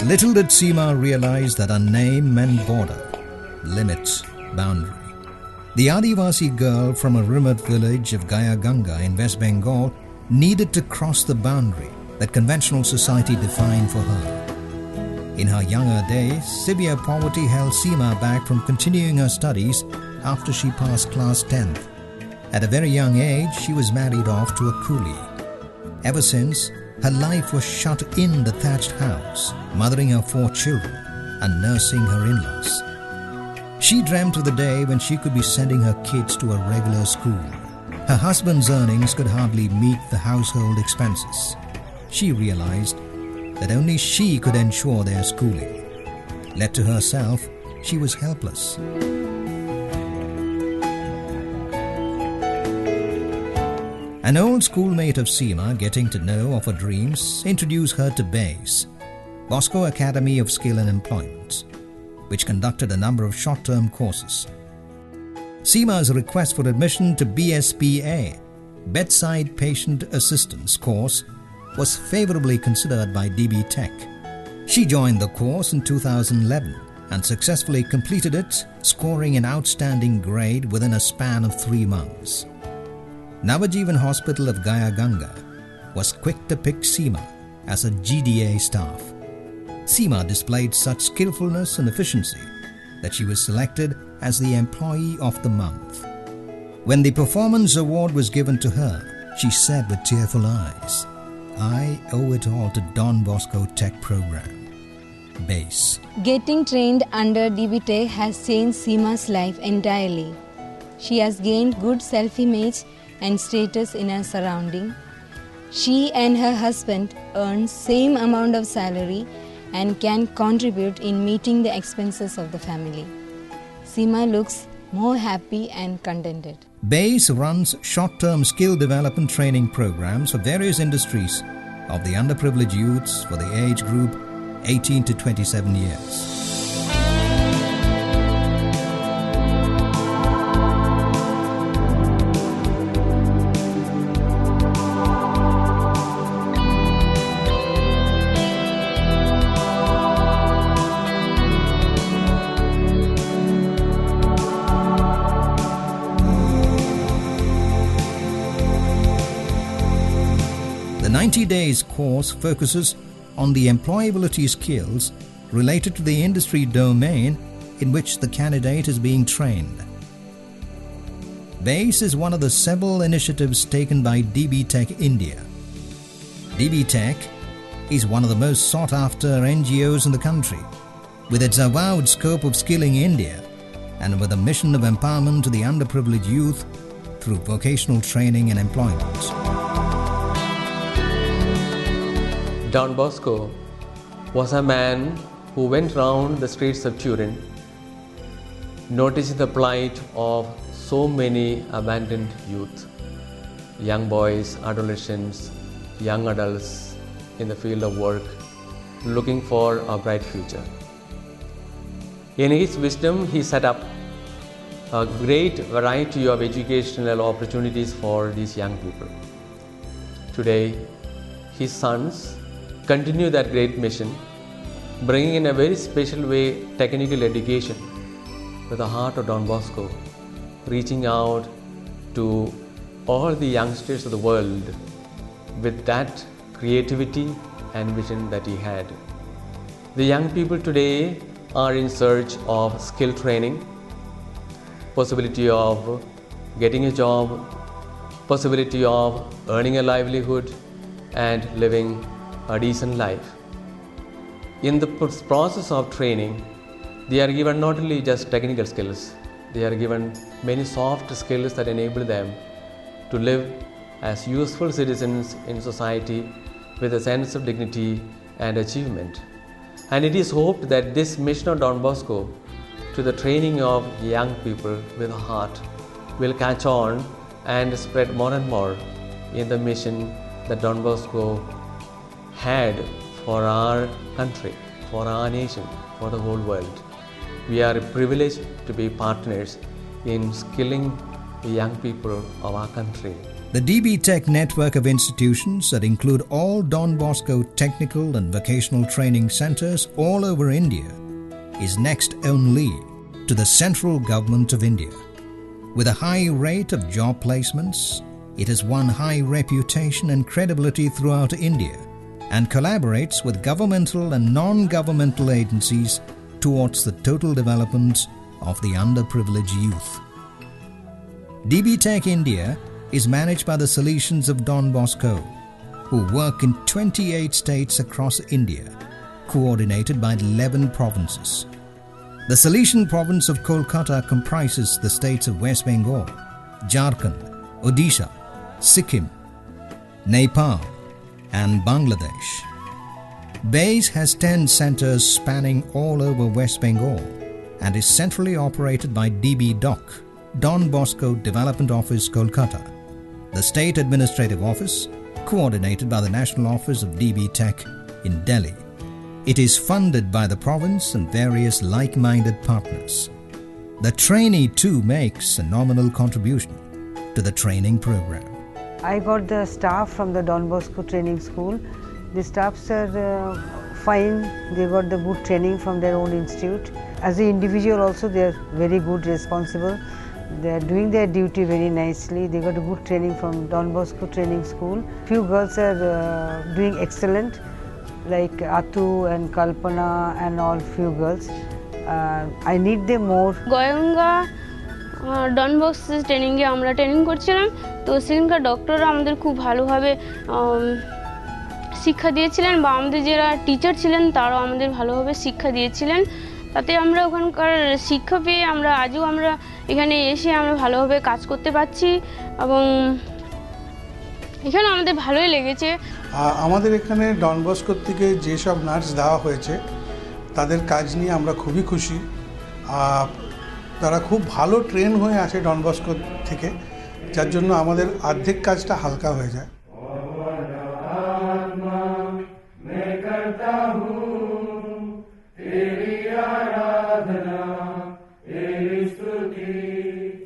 Little did Seema realize that her name meant border, limits, boundary. The Adivasi girl from a remote village of Gaya Ganga in West Bengal needed to cross the boundary that conventional society defined for her. In her younger days, severe poverty held Seema back from continuing her studies after she passed class 10th. At a very young age, she was married off to a coolie. Ever since, her life was shut in the thatched house, mothering her 4 children and nursing her in-laws. She dreamt of the day when she could be sending her kids to a regular school. Her husband's earnings could hardly meet the household expenses. She realized that only she could ensure their schooling. Left to herself, she was helpless. An old schoolmate of Seema, getting to know of her dreams, introduced her to BASE, Bosco Academy of Skill and Employment, which conducted a number of short-term courses. Seema's request for admission to BSPA, Bedside Patient Assistance course, was favorably considered by DB Tech. She joined the course in 2011 and successfully completed it, scoring an outstanding grade within a span of 3 months. Navajeevan Hospital of Gaya Ganga was quick to pick Seema as a GDA staff. Seema displayed such skillfulness and efficiency that she was selected as the Employee of the Month. When the performance award was given to her, she said with tearful eyes, "I owe it all to Don Bosco Tech Program." BASE. Getting trained under DB Tech has changed Seema's life entirely. She has gained good self-image and status in her surrounding. She and her husband earn same amount of salary and can contribute in meeting the expenses of the family. Seema looks more happy and contented. BASE runs short-term skill development training programs for various industries of the underprivileged youths for the age group 18 to 27 years. The 90 days course focuses on the employability skills related to the industry domain in which the candidate is being trained. BASE is one of the several initiatives taken by DB Tech India. DB Tech is one of the most sought-after NGOs in the country, with its avowed scope of skilling India and with a mission of empowerment to the underprivileged youth through vocational training and employment. Don Bosco was a man who went round the streets of Turin, noticing the plight of so many abandoned youth, young boys, adolescents, young adults in the field of work, looking for a bright future. In his wisdom, he set up a great variety of educational opportunities for these young people. Today, his sons continue that great mission, bringing in a very special way technical education with the heart of Don Bosco, reaching out to all the youngsters of the world with that creativity and vision that he had. The young people today are in search of skill training, possibility of getting a job, possibility of earning a livelihood and living a decent life. In the process of training, they are given not only just technical skills, they are given many soft skills that enable them to live as useful citizens in society with a sense of dignity and achievement. And it is hoped that this mission of Don Bosco to the training of young people with a heart will catch on and spread more and more in the mission that Don Bosco had for our country, for our nation, for the whole world. We are privileged to be partners in skilling the young people of our country. The DB Tech network of institutions that include all Don Bosco technical and vocational training centers all over India is next only to the central government of India. With a high rate of job placements, it has won high reputation and credibility throughout India and collaborates with governmental and non-governmental agencies towards the total development of the underprivileged youth. DB Tech India is managed by the Solutions of Don Bosco, who work in 28 states across India, coordinated by 11 provinces. The Solution province of Kolkata comprises the states of West Bengal, Jharkhand, Odisha, Sikkim, Nepal, and Bangladesh. BASE has 10 centers spanning all over West Bengal and is centrally operated by DB DOC, Don Bosco Development Office, Kolkata, the State Administrative Office, coordinated by the National Office of DB Tech in Delhi. It is funded by the province and various like-minded partners. The trainee too makes a nominal contribution to the training program. I got the staff from the Don Bosco training school. The staffs are fine. They got the good training from their own institute. As an individual also, they are very good, responsible. They are doing their duty very nicely. They got a good training from Don Bosco training school. Few girls are doing excellent, like Atu and Kalpana and all few girls. I need them more. Goyanga Don box ট্রেনিংয়ে আমরা training করছিলাম, তো সেখানকার ডক্টররা আমাদের খুব ভালোভাবে শিক্ষা দিয়েছিলেন, বা আমাদের যারা টিচার ছিলেন তারাও আমাদের ভালোভাবে শিক্ষা দিয়েছিলেন। তাতে আমরা ওখানকার শিক্ষা পেয়ে আজও আমরা এখানে এসে আমরা ভালোভাবে কাজ করতে পারছি এবং এখানে আমাদের ভালোই লেগেছে। আমাদের এখানে ডন বস্কো থেকে যেসব নার্স দেওয়া হয়েছে তাদের কাজ নিয়ে আমরা খুবই খুশি। তারা খুব ভালো ট্রেন হয়ে আসে ডন বস্কো থেকে, যার জন্য আমাদের অর্ধেক কাজটা হালকা হয়ে যায়।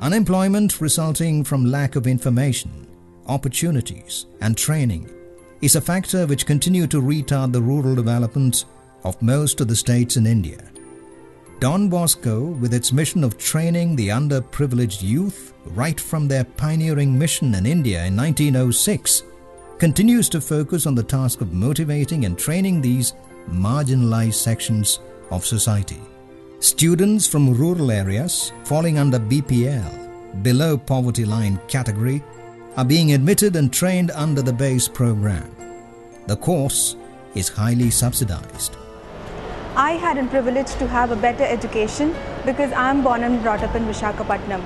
Unemployment resulting from lack of information, opportunities and training is a factor which continue to retard the rural development of most of the states in India. Don Bosco, with its mission of training the underprivileged youth right from their pioneering mission in India in 1906, continues to focus on the task of motivating and training these marginalized sections of society. Students from rural areas falling under BPL, below poverty line category, are being admitted and trained under the BASE program. The course is highly subsidized. I had the privilege to have a better education because I am born and brought up in Visakhapatnam.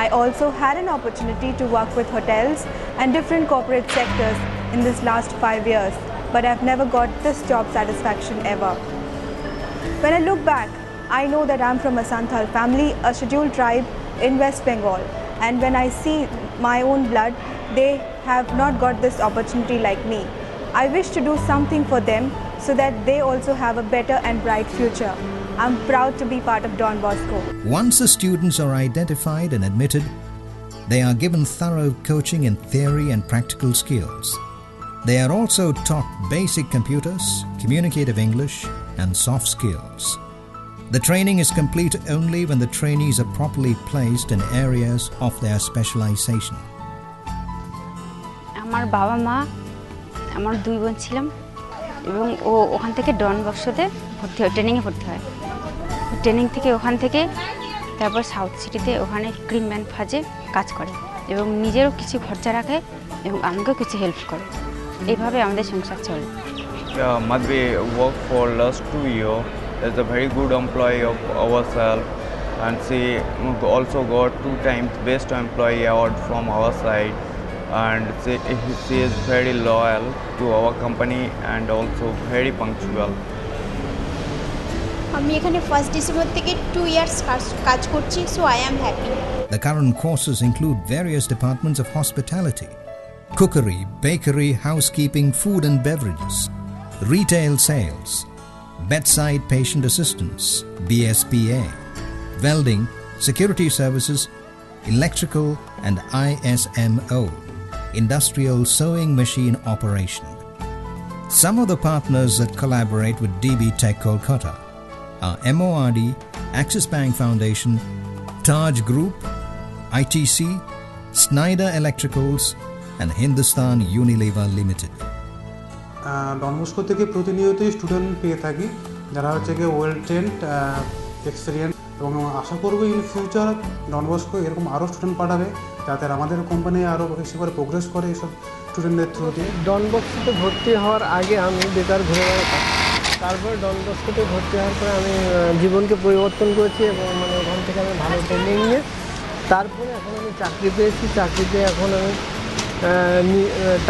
I also had an opportunity to work with hotels and different corporate sectors in this last 5 years, but I've never got this job satisfaction ever. When I look back, I know that I'm from a Santhal family, a scheduled tribe in West Bengal, and when I see my own blood, they have not got this opportunity like me. I wish to do something for them so that they also have a better and bright future. I'm proud to be part of Don Bosco. Once the students are identified and admitted, they are given thorough coaching in theory and practical skills. They are also taught basic computers, communicative English, and soft skills. The training is complete only when the trainees are properly placed in areas of their specialization. আমার বাবা মা, আমার 2 বোন ছিলাম এবং ওখান থেকে ডন বক্সোতে ভর্তি হয়, ট্রেনিংয়ে ভর্তি হয়। ট্রেনিং থেকে ওখান থেকে তারপর সাউথ সিটিতে ওখানে ক্রিম ব্যান্ড ফাজে কাজ করে এবং নিজেরও কিছু খরচা রাখে এবং আমাকেও কিছু হেল্প করে। এইভাবে আমাদের সংসার চলে। Madhvi worked for last 2 years as a very good employee of ourselves, and she also got 2 times best employee award from our side, and she is very loyal to our company and also very punctual. আমি এখানে 1st December থেকে 2 years কাজ করছি, so I am happy. The current courses include various departments of hospitality, cookery, bakery, housekeeping, food and beverages, retail sales, bedside patient assistance, BSPA, welding, security services, electrical and ISMO, industrial sewing machine operation. Some of the partners that collaborate with DB Tech Kolkata are MORD, Axis Bank Foundation, Taj Group, ITC, Snyder Electricals and Hindustan Unilever Limited. Don Bosco থেকে প্রতিনিয়তই student পেয়ে থাকি যারা হচ্ছে গিয়ে well trend experience, এবং আশা করব in future Don Bosco এরকম আরও স্টুডেন্ট পাঠাবে যাতে আমাদের কোম্পানি আরও বেশি করে প্রোগ্রেস করে এইসব স্টুডেন্টদের থ্রু দিয়ে। ডন বস্কোতে ভর্তি হওয়ার আগে আমি বেকার ঘুরে বেড়াতাম, তারপরে ডন বস্কোতে ভর্তি হওয়ার পরে আমি জীবনকে পরিবর্তন করেছি এবং মানে ওখান থেকে আমি ভালো ট্রেনিং নিয়ে তারপরে এখন আমি চাকরি পেয়েছি। চাকরিতে এখন আমি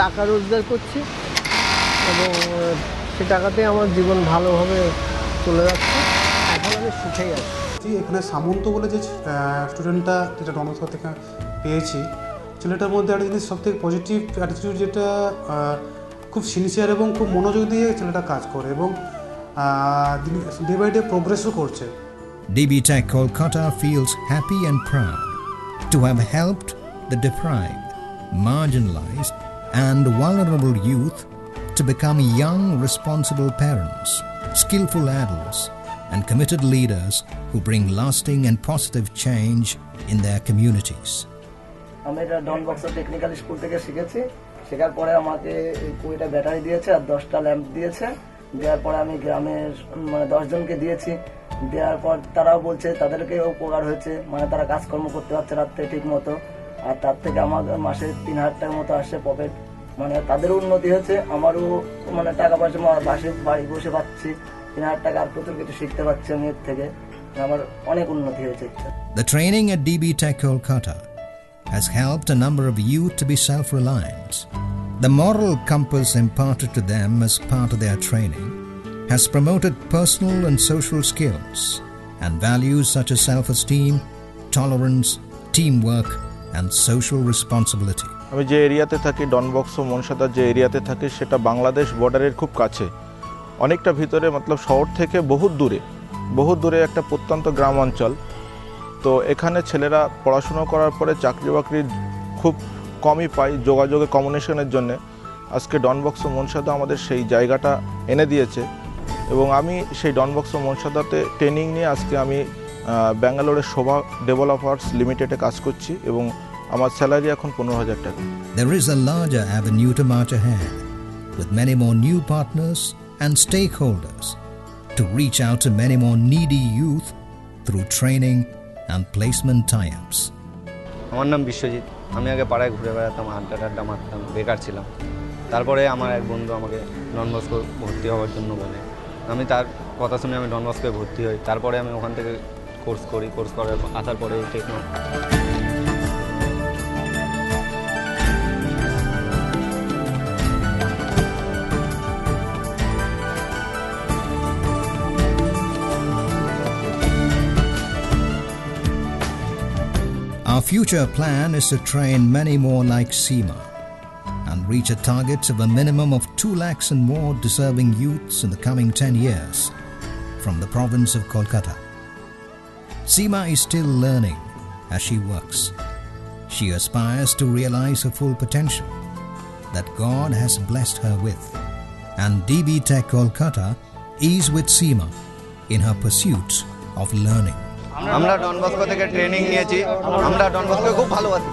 টাকা রোজগার করছি এবং সে টাকাতে আমার জীবন ভালোভাবে চলে যাচ্ছে। এখন আমি সুখেই আছি। এখানে সামন্ত বলে যে স্টুডেন্টটা যেটা ডন বস্কো থেকে পেয়েছি, ছেলেটার মধ্যে একটা জিনিস সবথেকে পজিটিভ অ্যাটিটিউড, যেটা খুব সিনসিয়ার এবং খুব মনোযোগ দিয়ে ছেলেটা কাজ করে এবং ডে বাই ডে প্রোগ্রেসও করছে। DB Tech Kolkata feels happy and proud to have helped the deprived, marginalized and vulnerable youth to become young, responsible parents, skillful adults and committed leaders who bring lasting and positive change in their communities. আমি এটা Don Bosco technical school থেকে শিখেছি। শেখার পরে আমাকে 20টা battery দিয়েছে আর 10টা lamp দিয়েছে। দেওয়ার পরে আমি গ্রামের মানে 10 জনকে দিয়েছি। দেওয়ার পর তারাও বলছে তাদেরকেও উপকার হয়েছে, মানে তারা কাজকর্ম করতে পারছে রাত্রে ঠিক মতো, আর তার থেকে আমার মাসে 3000 টাকার মতো আসছে প্রফিট। মানে তাদেরও উন্নতি হয়েছে, আমারও মানে টাকা পয়সা বাড়ি বসে পাচ্ছি 3000 টাকা, আর প্রচুর কিছু শিখতে পারছি আমি এর থেকে, আমার অনেক উন্নতি হয়েছে। The training at DB Tech Kolkata has helped a number of youth to be self-reliant. The moral compass imparted to them as part of their training has promoted personal and social skills and values such as self-esteem, tolerance, teamwork and social responsibility. আমি যে এরিয়াতে থাকি, Don Bosco মনসাদার যে এরিয়াতে থাকি, সেটা বাংলাদেশ বর্ডারের খুব কাছে, অনেকটা ভিতরে, মতলব শহর থেকে বহুত দূরে একটা প্রত্যন্ত গ্রাম অঞ্চল। তো এখানে ছেলেরা পড়াশুনো করার পরে চাকরি বাকরি খুব কমই পায় যোগাযোগে, কমিউনিকেশনের জন্য। আজকে ডন বস্কো মনসাদা আমাদের সেই জায়গাটা এনে দিয়েছে এবং আমি সেই ডন বস্কো মনসাদাতে ট্রেনিং নিয়ে আজকে আমি ব্যাঙ্গালোরের শোভা ডেভেলপার্স লিমিটেডে কাজ করছি এবং আমার স্যালারি এখন 15,000 টাকা। There is a larger avenue to march ahead with many more new partners and stakeholders to reach out to many more needy youth through training and placement tie-ups. আমার নাম বিশ্বজিৎ। আমি আগে পাড়ায় ঘুরে বেড়াতাম, আড্ডা মারতাম, বেকার ছিলাম। তারপরে আমার এক বন্ধু আমাকে ডন বস্কো ভর্তি হওয়ার জন্য বলে, আমি তার কথা শুনে আমি ডন বস্কোয় ভর্তি হই। তারপরে আমি ওখান থেকে কোর্স করে আসার পরে techno. Our future plan is to train many more like Seema and reach a target of a minimum of 2 lakhs and more deserving youths in the coming 10 years from the province of Kolkata. Seema is still learning as she works. She aspires to realize her full potential that God has blessed her with, and DB Tech Kolkata is with Seema in her pursuit of learning. আমরা ডন Bosco থেকে training নিয়েছি, আমরা Don Bosco খুব ভালো আছি।